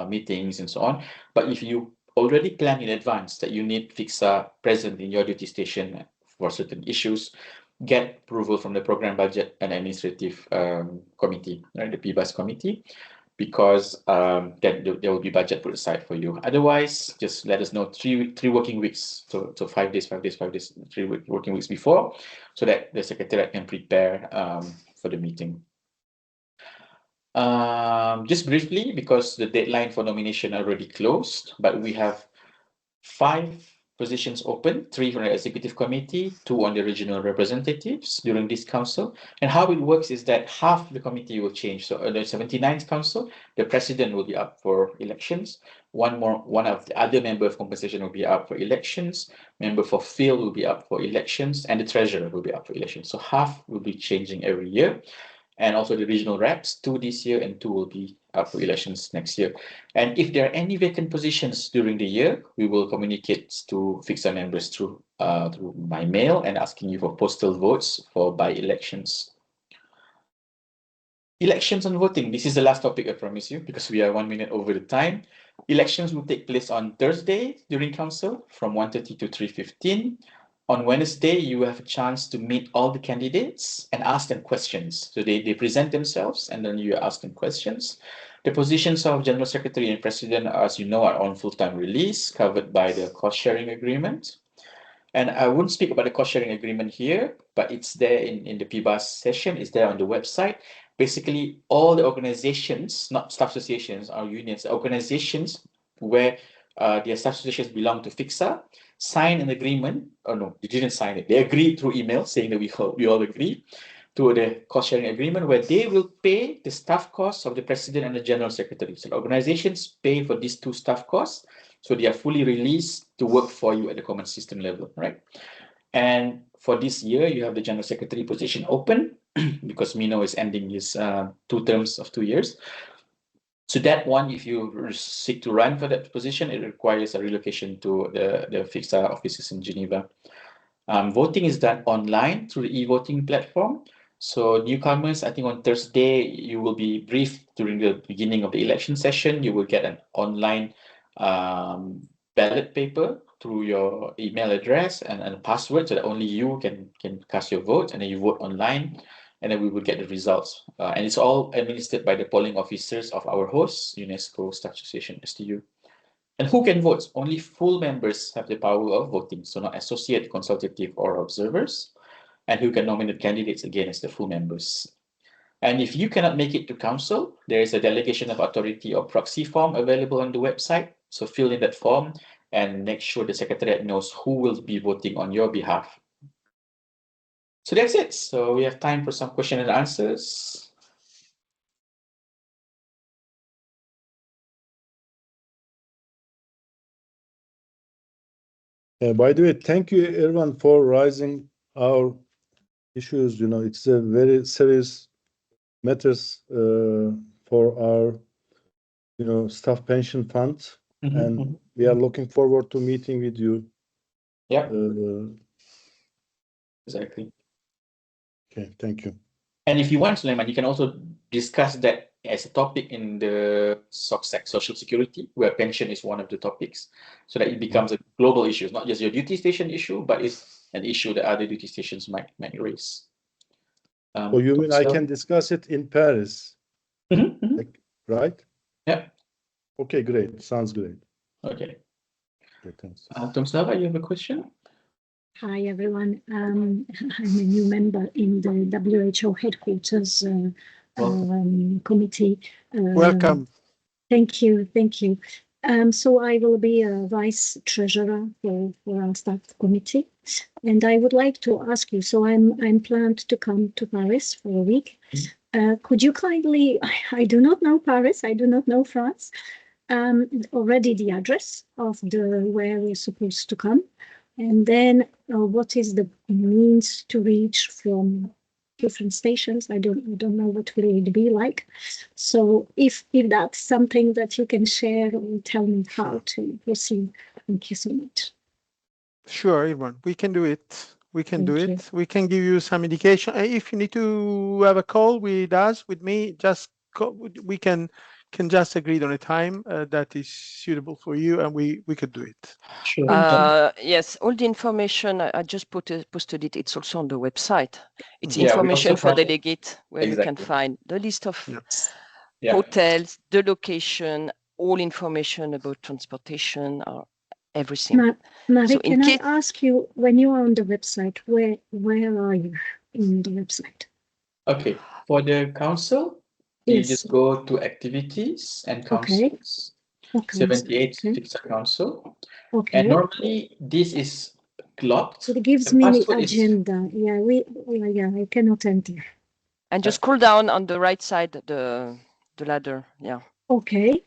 meetings and so on. But if you already plan in advance that you need FICSA present in your duty station for certain issues, get approval from the program budget and administrative committee, right, the PBUS committee, because then there will be budget put aside for you. Otherwise, just let us know three working weeks, so 5 days, 3 working weeks before, so that the Secretariat can prepare for the meeting. Just briefly, because the deadline for nomination already closed, but we have 5 positions open, 3 from the executive committee, 2 on the regional representatives during this council. And how it works is that half the committee will change. So the 79th council, the president will be up for elections. One of the other member of compensation will be up for elections. Member for field will be up for elections, and the treasurer will be up for elections. So half will be changing every year. And also the regional reps, 2 this year and 2 will be up for elections next year. And if there are any vacant positions during the year, we will communicate to FICSA members through my mail and asking you for postal votes for by-elections. Elections and voting. This is the last topic, I promise you, because we are 1 minute over the time. Elections will take place on Thursday during council from 1:30 to 3:15. On Wednesday, you have a chance to meet all the candidates and ask them questions. So they present themselves and then you ask them questions. The positions of General Secretary and President, as you know, are on full-time release, covered by the cost-sharing agreement. And I won't speak about the cost-sharing agreement here, but it's there in the PBUS session, it's there on the website. Basically, all the organizations, not staff associations or unions, organizations where their staff associations belong to FICSA, sign an agreement, or no, they didn't sign it. They agreed through email saying that we all agree to the cost-sharing agreement where they will pay the staff costs of the president and the general secretary. So the organizations pay for these 2 staff costs, so they are fully released to work for you at the common system level, right? And for this year, you have the general secretary position open because Mino is ending his 2 terms of 2 years. So that one, if you seek to run for that position, it requires a relocation to the FICSA offices in Geneva. Voting is done online through the e-voting platform. So newcomers, I think on Thursday, you will be briefed during the beginning of the election session. You will get an online ballot paper through your email address and a password so that only you can cast your vote, and then you vote online. And then we will get the results. And it's all administered by the polling officers of our hosts, UNESCO Staff Association, STU. And who can vote? Only full members have the power of voting, so not associate, consultative, or observers. and who can nominate candidates again as the full members. And if you cannot make it to council, there is a delegation of authority or proxy form available on the website. So fill in that form and make sure the secretariat knows who will be voting on your behalf. So that's it. So we have time for some question and answers. By the way, thank you everyone for raising our issues. It's a very serious matters for our, staff pension fund, and we are looking forward to meeting with you. Yeah, exactly. Okay, thank you. And if you want, Sulaiman, you can also discuss that as a topic in the SOCSEC, Social Security, where pension is one of the topics, so that it becomes a global issue. It's not just your duty station issue, but it's an issue that other duty stations might raise. So you mean I can discuss it in Paris, right? Yeah. Okay, great. Sounds great. Okay. Okay, thanks. Tomsava, you have a question? Hi, everyone. I'm a new member in the WHO headquarters committee. Welcome. Thank you. Thank you. So I will be a vice treasurer for our staff committee. And I would like to ask you, so I'm planned to come to Paris for a week. Could you kindly, I do not know Paris, I do not know France, already the address of where we're supposed to come. And then what is the means to reach from different stations? I don't know what will it be like. So if that's something that you can share or tell me how to proceed. Thank you so much. Sure, Ivan, we can do it. We can do Thank you. it. We can give you some indication. If you need to have a call with us, with me, just we can just agree on a time that is suitable for you, and we could do it. Sure. Yes, all the information I just posted it. It's also on the website. It's Yeah, we information also for have- delegate where you can Exactly. find the list of Yeah. hotels, the location, all information about transportation, or everything. Marie, So in can I case- ask you, when you are on the website, where are you in the website? Okay. For the council, you Yes. just go to activities and councils. Okay. 78 Okay. FICSA Council. Okay. And normally this is locked. So it gives The me the password is- agenda. Yeah, I cannot enter. And just scroll down on the right side, the ladder. Yeah. Okay.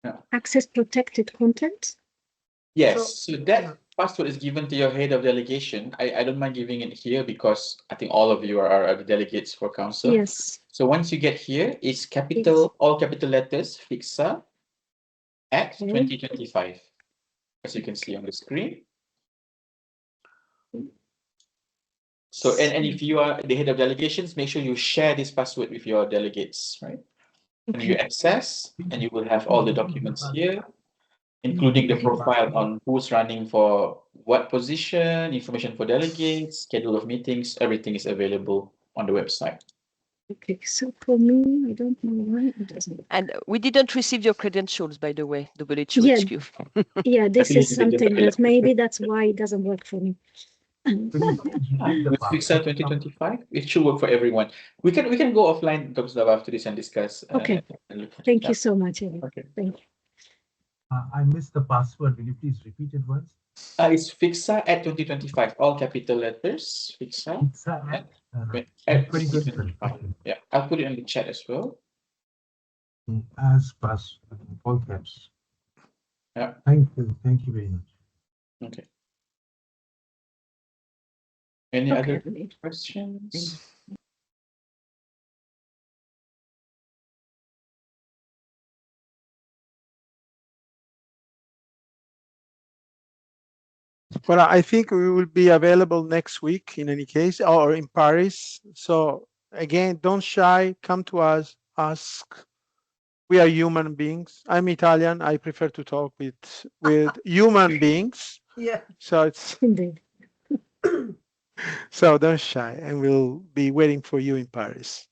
Yeah. Access protected content. Yes, so that password is given to your head of delegation. I don't mind giving it here because I think all of you are the delegates for council. Yes. So once you get here, it's all capital letters, FICSA at 2025, as you can see on the screen. So, and if you are the head of delegations, make sure you share this password with your delegates, right? When you access, and you will have all the documents here, including the profile on who's running for what position, information for delegates, schedule of meetings, everything is available on the website. Okay, so for me, I don't know why it doesn't. And we didn't receive your credentials, by the way, WHO Yeah. HQ. Yeah, this Actually, is they something just- that maybe that's why it doesn't work for me. With FICSA 2025, it should work for everyone. We can go offline, Dr. Dava, after this and discuss. Okay. And look at Thank that. you so much, Eva. Okay. Thank you. I missed the password. Will you please repeat it once? It's FICSA at 2025, all capital letters. FICSA FICSA at 2025. Yeah, I'll put it in the chat as well. As pass all caps. Yeah. Thank you very much. Okay. Any Okay. other questions? Well, I think we will be available next week in any case, or in Paris. So again, don't shy, come to us, ask. We are human beings. I'm Italian. I prefer to talk with human beings. Yeah. So it's Indeed. so don't shy, and we'll be waiting for you in Paris.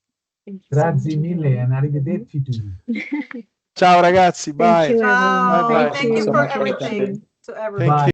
Thank you so Grazie much. mille and arrivederci to you. Ciao ragazzi, bye. Thank you, everyone. Wow. Bye-bye. Thank you So for much for everything attending. to everyone. Thank you.